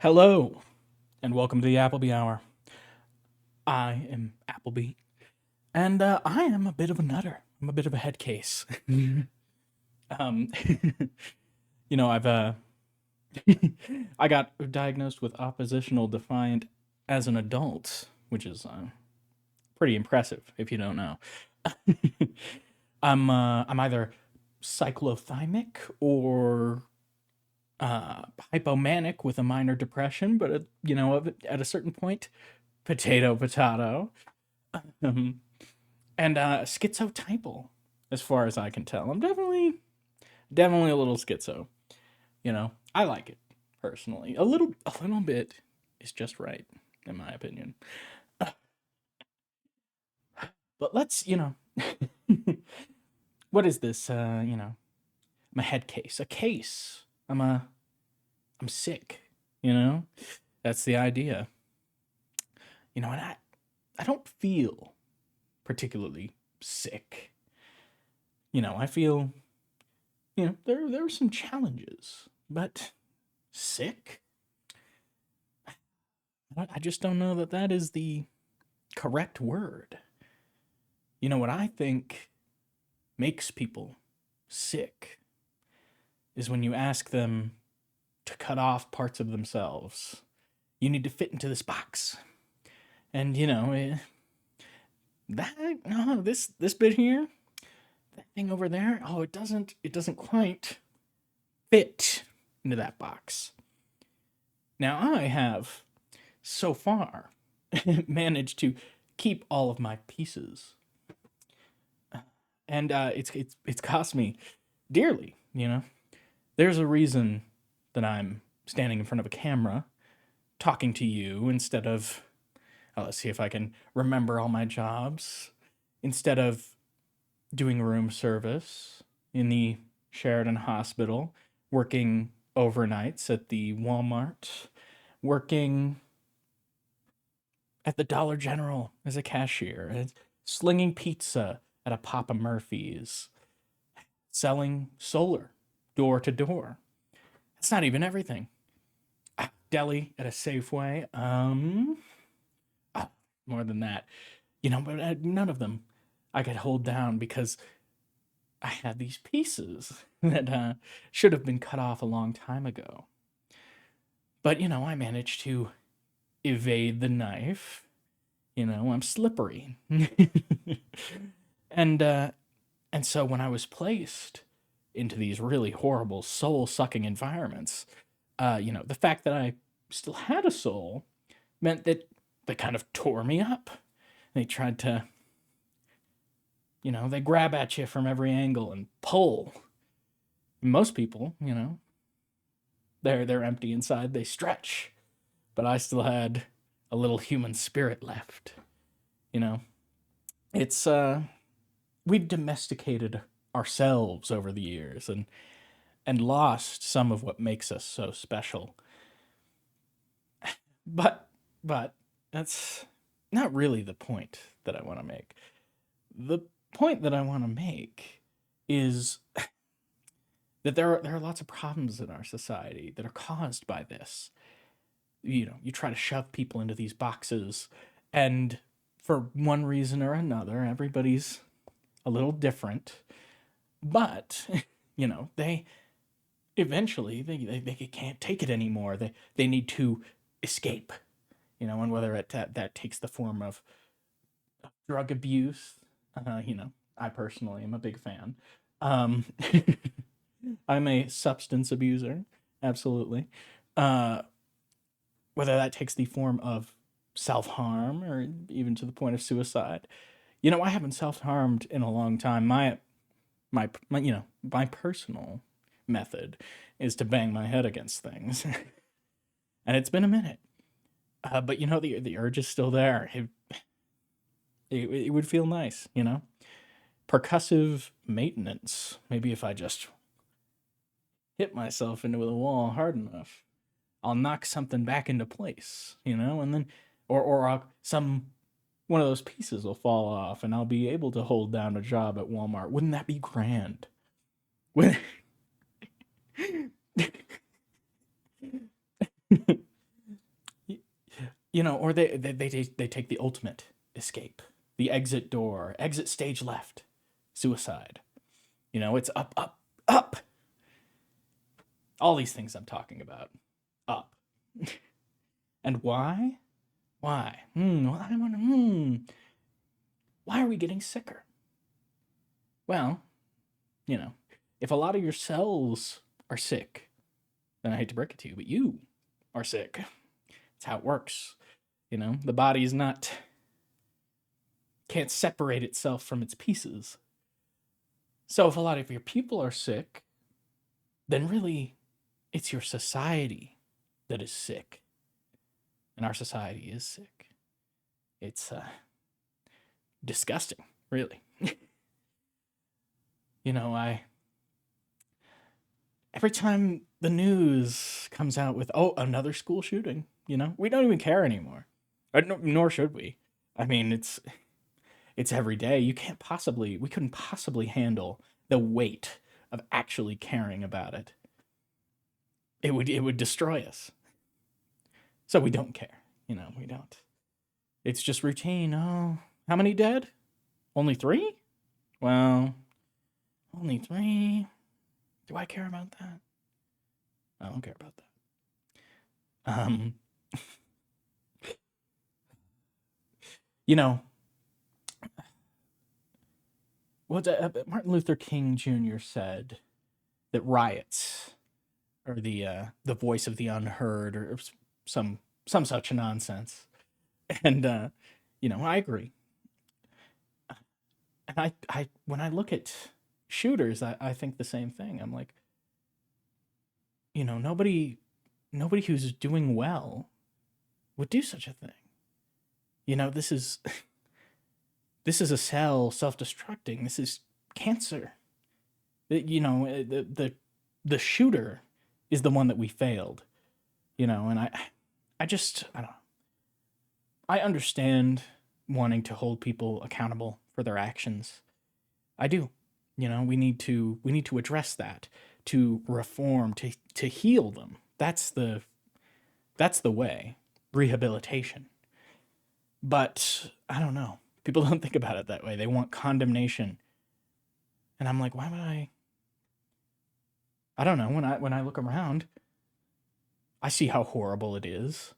Hello, and welcome to the Appleby Hour. I am Appleby, and I am a bit of a nutter. I'm a bit of a head case. um, I've I got diagnosed with oppositional defiant as an adult, which is pretty impressive if you don't know. I'm either cyclothymic or hypomanic with a minor depression, but at a certain point, potato potato. Um, and schizotypal, as far as I can tell. I'm definitely a little schizo. I like it personally. A little bit is just right, in my opinion. But let's, what is this? I'm a head case, a case. I'm sick. You know, that's the idea. And I don't feel particularly sick. I feel there are some challenges, but sick? I just don't know that that is the correct word. What I think makes people sick is when you ask them to cut off parts of themselves. You need to fit into this box. And that no, this bit here, that thing over there, oh, it doesn't quite fit into that box. Now I have so far managed to keep all of my pieces, and it's cost me dearly. There's a reason that I'm standing in front of a camera talking to you instead of let's see if I can remember all my jobs, instead of doing room service in the Sheridan Hospital, working overnights at the Walmart, working at the Dollar General as a cashier, and slinging pizza at a Papa Murphy's, selling solar door to door. That's not even everything. Deli at a Safeway. More than that. But none of them I could hold down because I had these pieces that should have been cut off a long time ago. But I managed to evade the knife. I'm slippery. and and so when I was placed into these really horrible soul-sucking environments, the fact that I still had a soul meant that they kind of tore me up. They tried to, they grab at you from every angle and pull. Most people, they're empty inside, they stretch. But I still had a little human spirit left. You know, it's we've domesticated ourselves over the years and lost some of what makes us so special. But that's not really the point that I want to make. The point that I want to make is that there are lots of problems in our society that are caused by this. You try to shove people into these boxes, and for one reason or another, everybody's a little different. But they eventually they can't take it anymore. They need to escape. And whether that takes the form of drug abuse, I personally am a big fan. Um, I'm a substance abuser, absolutely. Uh, Whether that takes the form of self harm or even to the point of suicide. I haven't self harmed in a long time. My personal method is to bang my head against things, and it's been a minute. But the urge is still there. It would feel nice. Percussive maintenance. Maybe if I just hit myself into the wall hard enough, I'll knock something back into place, and then or some one of those pieces will fall off and I'll be able to hold down a job at Walmart. Wouldn't that be grand? or they take the ultimate escape, the exit door, exit stage left, suicide. It's up, up, up. All these things I'm talking about, up. And why? Why? Well, I want to. Why are we getting sicker? Well, if a lot of your cells are sick, then I hate to break it to you, but you are sick. That's how it works. The body's can't separate itself from its pieces. So if a lot of your people are sick, then really it's your society that is sick. And our society is sick. It's disgusting, really. Every time the news comes out with, another school shooting, we don't even care anymore. Nor should we. I mean, it's every day. We couldn't possibly handle the weight of actually caring about it. It would destroy us. So we don't care. We don't. It's just routine. Oh, how many dead? Only 3? Well, only 3. Do I care about that? I don't care about that. What Martin Luther King Jr. said, that riots are the voice of the unheard, or some such nonsense. And I agree. And I when I look at shooters, I think the same thing. I'm like, nobody who's doing well would do such a thing. This is a cell self-destructing. This is cancer. The shooter is the one that we failed. And I don't know. I understand wanting to hold people accountable for their actions. I do. We need to address that, to reform, to heal them. That's the way. Rehabilitation. But I don't know. People don't think about it that way. They want condemnation. And I'm like, why would I don't know. When I look around, I see how horrible it is.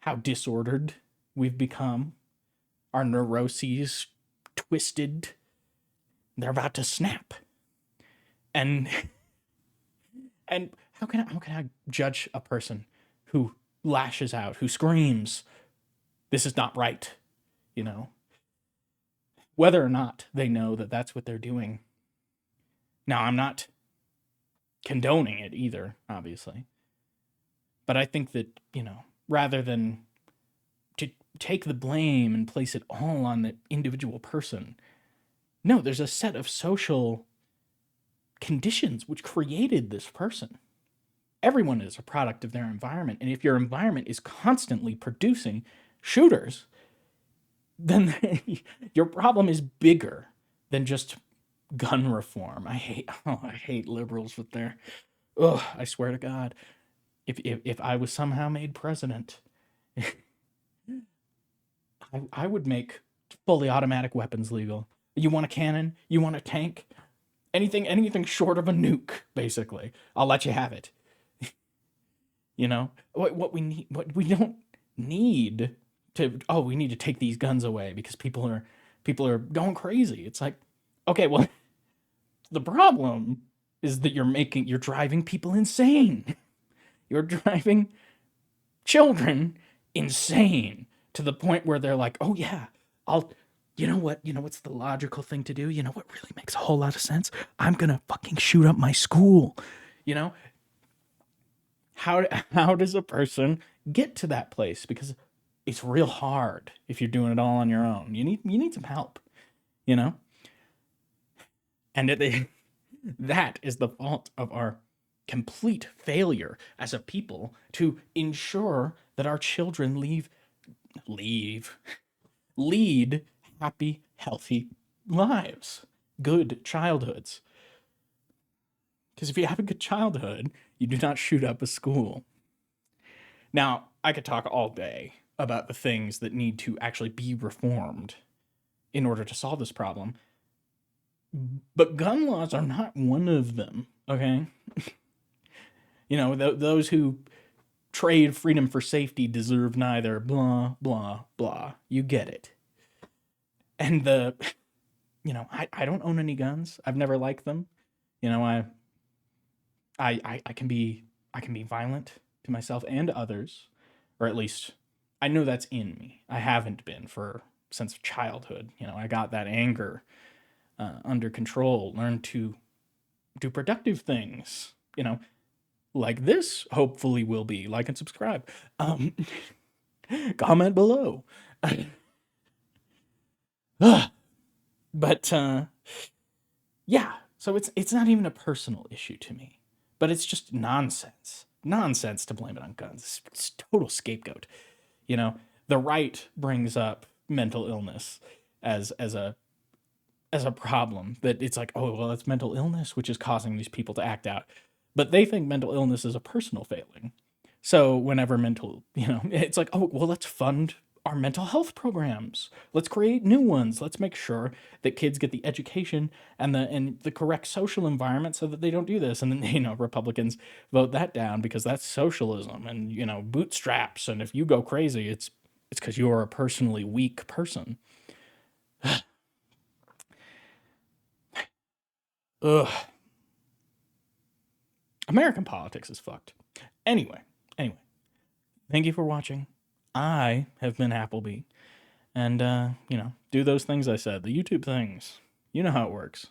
How disordered we've become. Our neuroses twisted. They're about to snap. And how can I judge a person who lashes out, who screams, "This is not right," whether or not they know that that's what they're doing. Now, I'm not condoning it either, obviously. But I think that, rather than to take the blame and place it all on the individual person, no, there's a set of social conditions which created this person. Everyone is a product of their environment. And if your environment is constantly producing shooters, then your problem is bigger than just gun reform. I hate liberals with their, I swear to God, if I was somehow made president, I would make fully automatic weapons legal. You want a cannon? You want a tank? Anything short of a nuke, basically. I'll let you have it. What we need, what we don't need to, we need to take these guns away because people are going crazy. It's like, okay, well, the problem is that you're driving people insane. You're driving children insane to the point where they're like, oh yeah, what's the logical thing to do? What really makes a whole lot of sense? I'm gonna fucking shoot up my school. How does a person get to that place? Because it's real hard if you're doing it all on your own. You need some help, and that is the fault of our complete failure as a people to ensure that our children lead happy, healthy lives, good childhoods. Because if you have a good childhood, you do not shoot up a school. Now, I could talk all day about the things that need to actually be reformed in order to solve this problem. But gun laws are not one of them, okay? Those who trade freedom for safety deserve neither, blah, blah, blah. You get it. And I don't own any guns. I've never liked them. I can be violent to myself and others, or at least I know that's in me. I haven't been since childhood. I got that anger under control, learned to do productive things, like this hopefully will be. Like and subscribe. Comment below. But yeah, so it's not even a personal issue to me, but it's just nonsense. Nonsense to blame it on guns. It's total scapegoat. The right brings up mental illness as a problem, that it's like, oh, well, it's mental illness which is causing these people to act out. But they think mental illness is a personal failing. So whenever it's like, oh, well, let's fund our mental health programs. Let's create new ones. Let's make sure that kids get the education and the correct social environment so that they don't do this. And then, Republicans vote that down because that's socialism and, bootstraps. And if you go crazy, it's because you're a personally weak person. Ugh. American politics is fucked. Anyway, thank you for watching. I have been Appleby. And, do those things I said, the YouTube things. You know how it works.